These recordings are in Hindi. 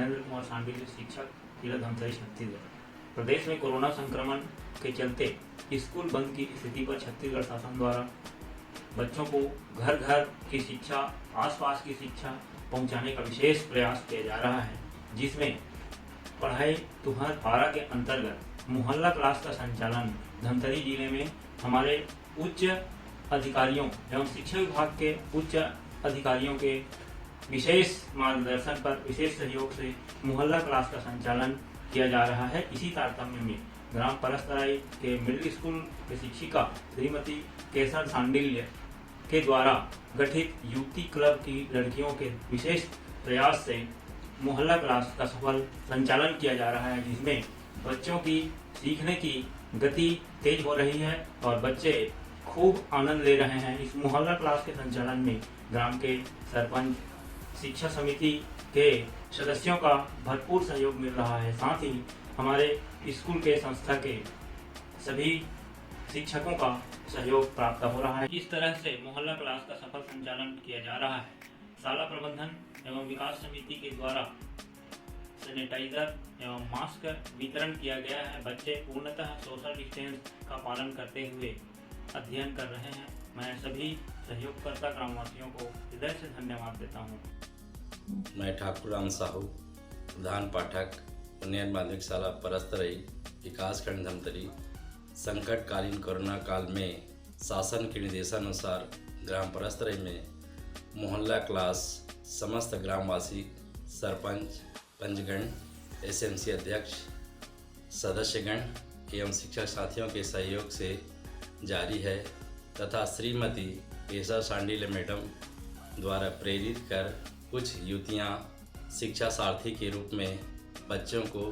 नरेंद्र कुमार सांडिल्य, शिक्षक, जिला धमतरी, छत्तीसगढ़। प्रदेश में कोरोना संक्रमण के चलते स्कूल बंद की स्थिति पर छत्तीसगढ़ शासन द्वारा बच्चों को घर घर की शिक्षा, आसपास की शिक्षा पहुंचाने का विशेष प्रयास किया जा रहा है, जिसमें पढ़ाई तुहर पारा के अंतर्गत मोहल्ला क्लास का संचालन धमतरी जिले में हमारे उच्च अधिकारियों एवं शिक्षा विभाग के उच्च अधिकारियों के विशेष मार्गदर्शन पर, विशेष सहयोग से मोहल्ला क्लास का संचालन किया जा रहा है। इसी तारतम्य में ग्राम परस्तराई के मिडिल स्कूल की शिक्षिका श्रीमती केसर सांडिल्य के द्वारा गठित युवती क्लब की लड़कियों के विशेष प्रयास से मोहल्ला क्लास का सफल संचालन किया जा रहा है, जिसमें बच्चों की सीखने की गति तेज हो रही है और बच्चे खूब आनंद ले रहे हैं। इस मोहल्ला क्लास के संचालन में ग्राम के सरपंच, शिक्षा समिति के सदस्यों का भरपूर सहयोग मिल रहा है। साथ ही हमारे स्कूल के संस्था के सभी शिक्षकों का सहयोग प्राप्त हो रहा है। इस तरह से मोहल्ला क्लास का सफल संचालन किया जा रहा है। शाला प्रबंधन एवं विकास समिति के द्वारा सैनिटाइजर एवं मास्क वितरण किया गया है। बच्चे पूर्णतः सोशल डिस्टेंस का पालन करते हुए अध्ययन कर रहे हैं। मैं सभी सहयोगकर्ता ग्रामवासियों को हृदय से धन्यवाद देता हूँ। मैं ठाकुर राम साहू, प्रधान पाठक, उन्नयन माध्यमिक शाला परस्तरई, विकासखंड धमतरी। संकटकालीन कोरोना काल में शासन के निर्देशानुसार ग्राम परस्तरई में मोहल्ला क्लास समस्त ग्रामवासी, सरपंच, पंचगण, एसएमसी अध्यक्ष, सदस्यगण एवं शिक्षक साथियों के सहयोग से जारी है तथा श्रीमती केसर सांडिल्य मैडम द्वारा प्रेरित कर कुछ युवतियाँ शिक्षा सारथी के रूप में बच्चों को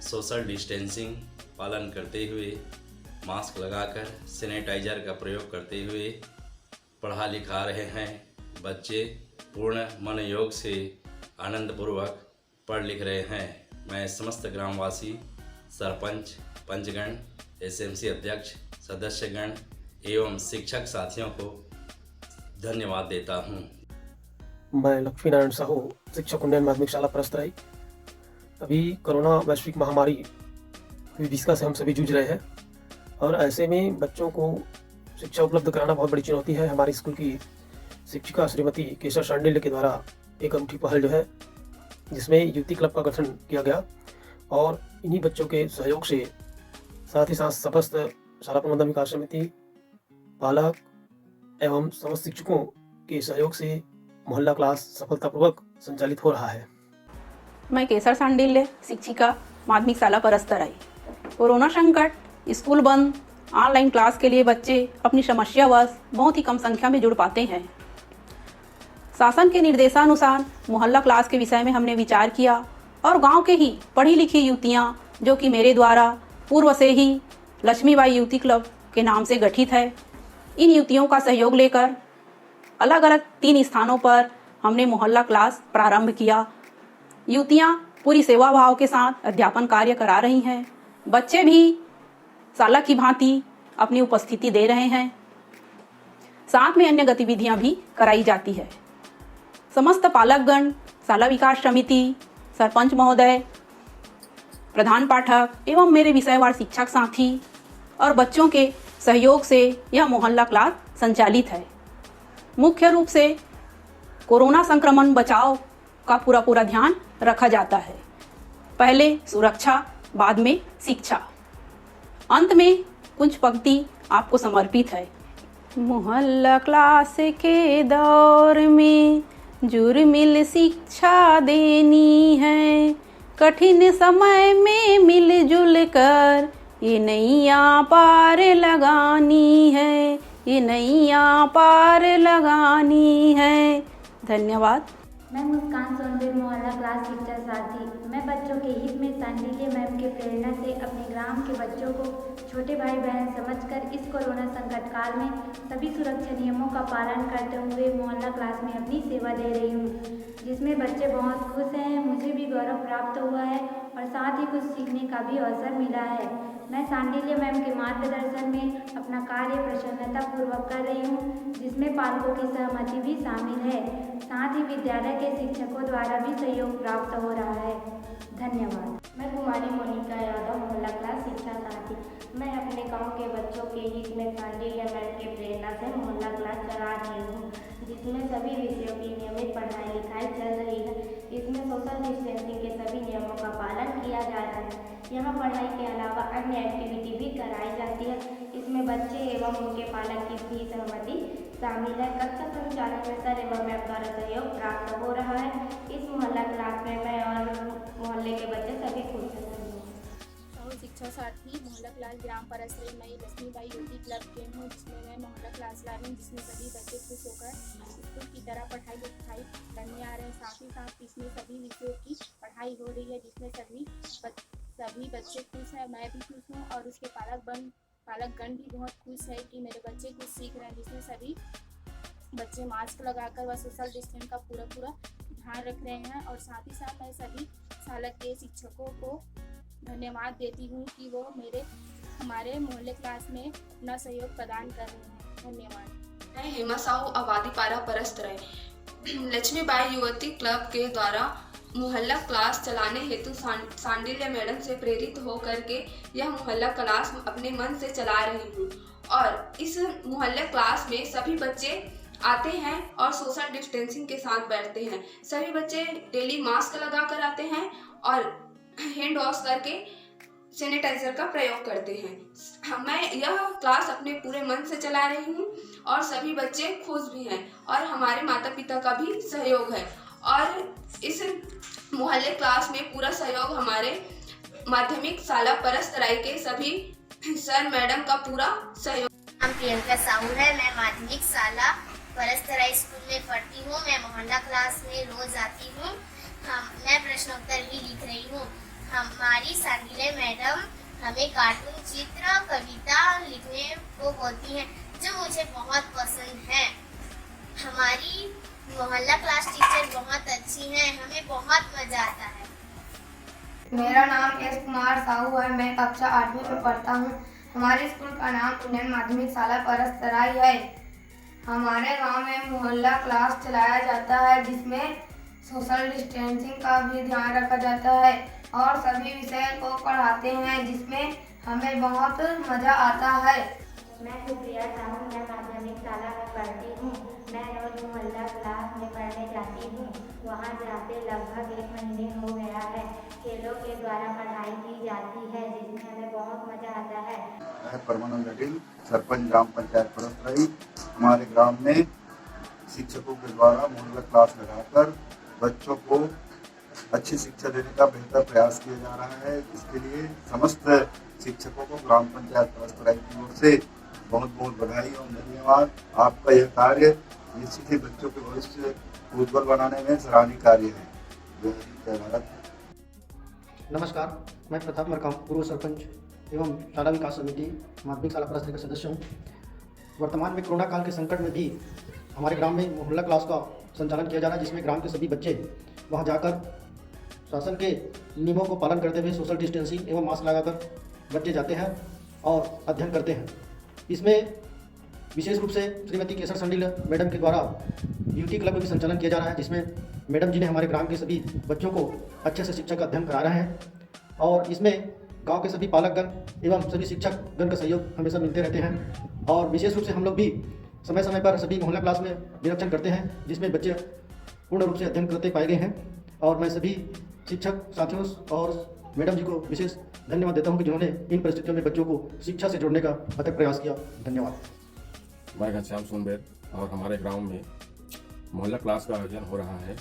सोशल डिस्टेंसिंग पालन करते हुए, मास्क लगाकर, सैनिटाइजर का प्रयोग करते हुए पढ़ा लिखा रहे हैं। बच्चे पूर्ण मनोयोग से आनंदपूर्वक पढ़ लिख रहे हैं। मैं समस्त ग्रामवासी, सरपंच, पंचगण, एसएमसी अध्यक्ष, सदस्यगण एवं शिक्षक साथियों को धन्यवाद देता हूँ। मैं लक्ष्मी नारायण साहू, शिक्षक, उन्नयन माध्यमिक शाला परस्तराई। अभी कोरोना वैश्विक महामारी विभीषिका से हम सभी जूझ रहे हैं और ऐसे में बच्चों को शिक्षा उपलब्ध कराना बहुत बड़ी चुनौती है। हमारे स्कूल की शिक्षिका श्रीमती केसर सांडिल्य के द्वारा एक अनूठी पहल जो है, जिसमें युवती क्लब का गठन किया गया और इन्हीं बच्चों के सहयोग से, साथ ही साथ समस्त शाला प्रबंधन विकास समिति, पालक एवं समस्त शिक्षकों के सहयोग से मोहल्ला क्लास सफलतापूर्वक संचालित हो रहा है। मैं केसर सांडिल्य, शिक्षिका, माध्यमिक शाला परस्तराई। कोरोना संकट, स्कूल बंद, ऑनलाइन क्लास के लिए बच्चे अपनी समस्यावश बहुत ही कम संख्या में जुड़ पाते हैं। शासन के निर्देशानुसार मोहल्ला क्लास के विषय में हमने विचार किया और गांव के ही पढ़ी लिखी युवतियां, जो कि मेरे द्वारा पूर्व से ही लक्ष्मीबाई युवती क्लब के नाम से गठित है, इन युवतियों का सहयोग लेकर अलग अलग 3 स्थानों पर हमने मोहल्ला क्लास प्रारंभ किया। युवतियां पूरी सेवा भाव के साथ अध्यापन कार्य करा रही हैं। बच्चे भी शाला की भांति अपनी उपस्थिति दे रहे हैं। साथ में अन्य गतिविधियां भी कराई जाती है। समस्त पालकगण, शाला विकास समिति, सरपंच महोदय, प्रधान पाठक एवं मेरे विषयवार शिक्षक साथी और बच्चों के सहयोग से यह मोहल्ला क्लास संचालित है। मुख्य रूप से कोरोना संक्रमण बचाव का पूरा ध्यान रखा जाता है। पहले सुरक्षा, बाद में शिक्षा। अंत में कुछ पंक्ति आपको समर्पित है। मोहल्ला क्लास के दौर में जुर्मिल शिक्षा देनी है, कठिन समय में मिलजुल कर ये नैया पार लगानी है, ये नैया पार लगानी है। धन्यवाद। मैं मुस्कान सोनदेव, मोहल्ला क्लास शिक्षा साथी। मैं बच्चों के हित में सांडिल्य मैम के प्रेरणा से अपने ग्राम के बच्चों को छोटे भाई बहन समझकर इस कोरोना संकट काल में सभी सुरक्षा नियमों का पालन करते हुए मोहल्ला क्लास में अपनी सेवा दे रही हूँ, जिसमें बच्चे बहुत खुश हैं। मुझे भी गौरव प्राप्त हुआ है और साथ ही कुछ सीखने का भी अवसर मिला है। मैं सांडिल्य मैम के मार्गदर्शन में अपना कार्य प्रसन्नतापूर्वक कर रही हूँ, जिसमें पालकों की सहमति भी शामिल है। साथ ही विद्यालय के शिक्षकों द्वारा भी सहयोग प्राप्त हो रहा है। धन्यवाद। मैं कुमारी मोनिका यादव, मोहल्ला क्लास शिक्षा साथी। मैं अपने गांव के बच्चों के हित में सांडिल्य मैम के प्रेरणा से मोहल्ला क्लास चला रही हूँ, जिसमें सभी विषयों की नियमित पढ़ाई लिखाई चल रही है। इसमें सोशल डिस्टेंसिंग के सभी नियमों का पालन किया जा रहा है। यहाँ पढ़ाई के अलावा अन्य एक्टिविटी भी कराई जाती है। इसमें बच्चे एवं उनके पालक की भी सहमति शामिल है। कक्षा संचालन में सर एवं मैम द्वारा सहयोग प्राप्त हो रहा है। इस मोहल्ला क्लास में मैं और मोहल्ले के बच्चे सभी खुश हैं। शिक्षा साथी मोहल्ला क्लास ग्राम परसरे मैं लक्ष्मीबाई यूटी क्लब के हूँ, जिसमें मैं मोहल्ला क्लास ला रही हूँ, जिसमें सभी बच्चे खुश होकर स्कूल की तरह पढ़ाई लिखाई करने आ रहे हैं। साथ ही साथ इसमें सभी विषयों की पढ़ाई हो रही है, जिसमें सभी बच्चे खुश हैं। मैं भी खुश हूँ और उसके पालकगण भी बहुत खुश है कि मेरे बच्चे कुछ सीख रहे हैं, जिसमें सभी बच्चे मास्क लगाकर व सोशल डिस्टेंस का पूरा ध्यान रख रहे हैं। और साथ ही साथ मैं सभी सालक के शिक्षकों को धन्यवाद देती हूँ कि वो हमारे मोहल्ले क्लास में अपना सहयोग प्रदान कर रहे हैं। धन्यवाद। मैं हेमा साहू आबादी पारा परस्तराय लक्ष्मीबाई युवती क्लब के द्वारा मोहल्ला क्लास चलाने हेतु सांडिल्य मैडम से प्रेरित होकर के यह मोहल्ला क्लास अपने मन से चला रही हूँ। और इस मोहल्ला क्लास में सभी बच्चे आते हैं और सोशल डिस्टेंसिंग के साथ बैठते हैं। सभी बच्चे डेली मास्क लगा कर आते हैं और हैंड वॉश करके सैनिटाइजर का प्रयोग करते हैं। मैं यह क्लास अपने पूरे मन से चला रही हूँ और सभी बच्चे खुश भी हैं और हमारे माता पिता का भी सहयोग है। और इस मोहल्ले क्लास में पूरा सहयोग हमारे माध्यमिक शाला परस्तराई के सभी सर मैडम का पूरा सहयोग। नाम प्रियंका साहू है। मैं माध्यमिक शाला परस्तराई स्कूल में पढ़ती हूँ। मैं मोहल्ला क्लास में रोज आती हूँ। मैं प्रश्नोत्तर भी लिख रही हूँ। हमारी सांडिल्य मैडम हमें कार्टून, चित्र, कविता लिखने को बोलती हैं, जो मुझे बहुत पसंद है। हमारी मोहल्ला क्लास टीचर बहुत अच्छी हैं, हमें बहुत मजा आता है। मेरा नाम एस कुमार साहू है। मैं कक्षा 8वीं में पढ़ता हूँ। हमारे स्कूल का नाम उन्नयन माध्यमिक शाला परस्तराई है। हमारे गांव में मोहल्ला क्लास चलाया जाता है, जिसमें सोशल डिस्टेंसिंग का भी ध्यान रखा जाता है और सभी विषय को पढ़ाते हैं, जिसमें हमें बहुत मजा आता है। मैं सुप्रिया साहू, मैं माध्यमिक शाला में पढ़ती हूँ। मैं रोज मोहल्ला क्लास में पढ़ने जाती हूँ। वहाँ जाते लगभग 1 महीने हो गया है। खेलों के द्वारा पढ़ाई की जाती है, जिसमें हमें बहुत मजा आता है। मैं परमानंद अडिल, सरपंच ग्राम पंचायत परसराई। हमारे ग्राम में शिक्षकों के द्वारा मोहल्ला क्लास लगाकर बच्चों को अच्छी शिक्षा देने का बेहतर प्रयास किया जा रहा है। इसके लिए समस्त शिक्षकों को ग्राम पंचायत परसराई की ओर से बहुत बहुत बधाई और धन्यवाद। आपका यह कार्य निश्चित ही बच्चों के भविष्य उज्ज्वल बनाने में सराहनीय कार्य है। जय भारत। नमस्कार, मैं प्रताप मरकाम, पूर्व सरपंच एवं शाला विकास समिति माध्यमिक शाला परसराई का सदस्य हूँ। वर्तमान में कोरोना काल के संकट में भी हमारे ग्राम में मोहल्ला क्लास का संचालन किया जा रहा है, जिसमें ग्राम के सभी बच्चे वहां जाकर शासन के नियमों को पालन करते हुए सोशल डिस्टेंसिंग एवं मास्क लगाकर बच्चे जाते हैं और अध्ययन करते हैं। इसमें विशेष रूप से श्रीमती केसर सांडिल्य मैडम के द्वारा यूटी क्लब का भी संचालन किया जा रहा है, जिसमें मैडम जी ने हमारे ग्राम के सभी बच्चों को अच्छे से शिक्षा का अध्ययन करा रहे हैं। और इसमें गांव के सभी पालकगण एवं सभी शिक्षकगण का सहयोग हमेशा मिलते रहते हैं। और विशेष रूप से हम लोग भी समय समय पर सभी मोहल्ला क्लास में निरीक्षण करते हैं, जिसमें बच्चे पूर्ण रूप से अध्ययन करते पाए गए हैं। और मैं सभी शिक्षक साथियों और मैडम जी को विशेष धन्यवाद देता हूं कि जिन्होंने इन परिस्थितियों में बच्चों को शिक्षा से जोड़ने का अथक प्रयास किया। धन्यवाद। मैं घनश्याम सोनबेर और हमारे गांव में मोहल्ला क्लास का आयोजन हो रहा है,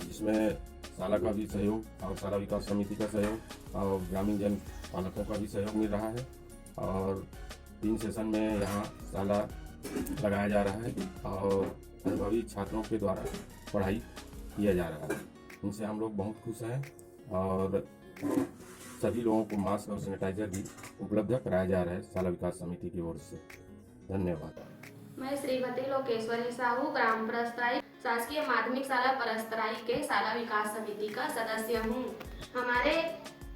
जिसमें शाला का भी सहयोग और शाला विकास समिति का सहयोग और ग्रामीण जन पालकों का भी सहयोग मिल रहा है। और 3 सेशन में यहाँ शाला लगाया जा रहा है और अनुभवी छात्रों के द्वारा पढ़ाई किया जा रहा है। इनसे हम लोग बहुत खुश हैं और सभी लोगों को मास्क और सैनिटाइजर भी उपलब्ध कराया जा रहा है शाला विकास समिति की ओर से। धन्यवाद। मैं श्रीमती लोकेश्वरी साहू, ग्राम परसराई शासकीय माध्यमिक शाला परसराई के शाला विकास समिति का सदस्य हूँ। हमारे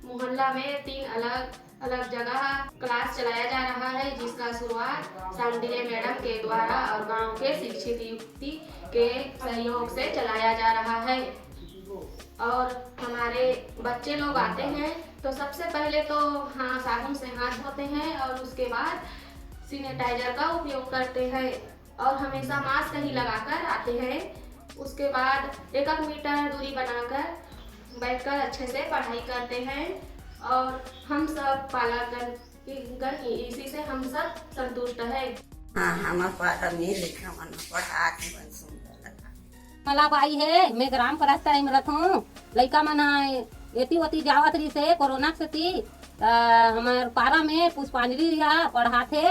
मोहल्ला में 3 अलग अलग जगह क्लास चलाया जा रहा है, जिसका शुरुआत सांडिल्य मैडम के द्वारा और गांव के शिक्षित युवती के सहयोग से चलाया जा रहा है। और हमारे बच्चे लोग आते हैं तो सबसे पहले तो साबुन से हाथ धोते हैं और उसके बाद सैनिटाइजर का उपयोग करते हैं और हमेशा मास्क ही लगाकर आते हैं। उसके बाद 1 मीटर दूरी बनाकर बैठकर अच्छे से पढ़ाई करते हैं और हम सब पालक इसी से हम सब संतुष्ट है। मला बाई है, मैं ग्राम परस्तर में रहूँ। लड़का मन एती ओती जावत रही से कोरोना से थी। हमारे पारा में पुष्पांजलि पढ़ाते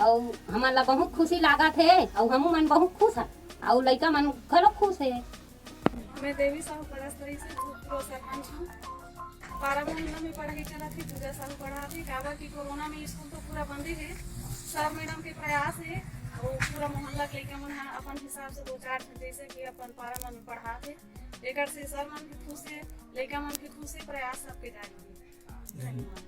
और हमारा बहुत खुशी लगा थे और हम मन बहुत खुश है और लड़का मन घलो खुश है। मैं देवी साहू परस्तरी से पूर्व सरपंच हूँ। 12 महीना में पढ़ाई चला थी, पूजा साहू पढ़ा थी। काबर की कोरोना में स्कूल तो पूरा बंद ही है। सब मैडम के प्रयास है और पूरा मोहल्ला के लड़का मन अपन हिसाब से 2-4 जैसे कि अपन 12 मन पढ़ा थे। एक से सर मन के खुश है, लड़का मन के खुश है, प्रयास सबके जारी है। धन्यवाद।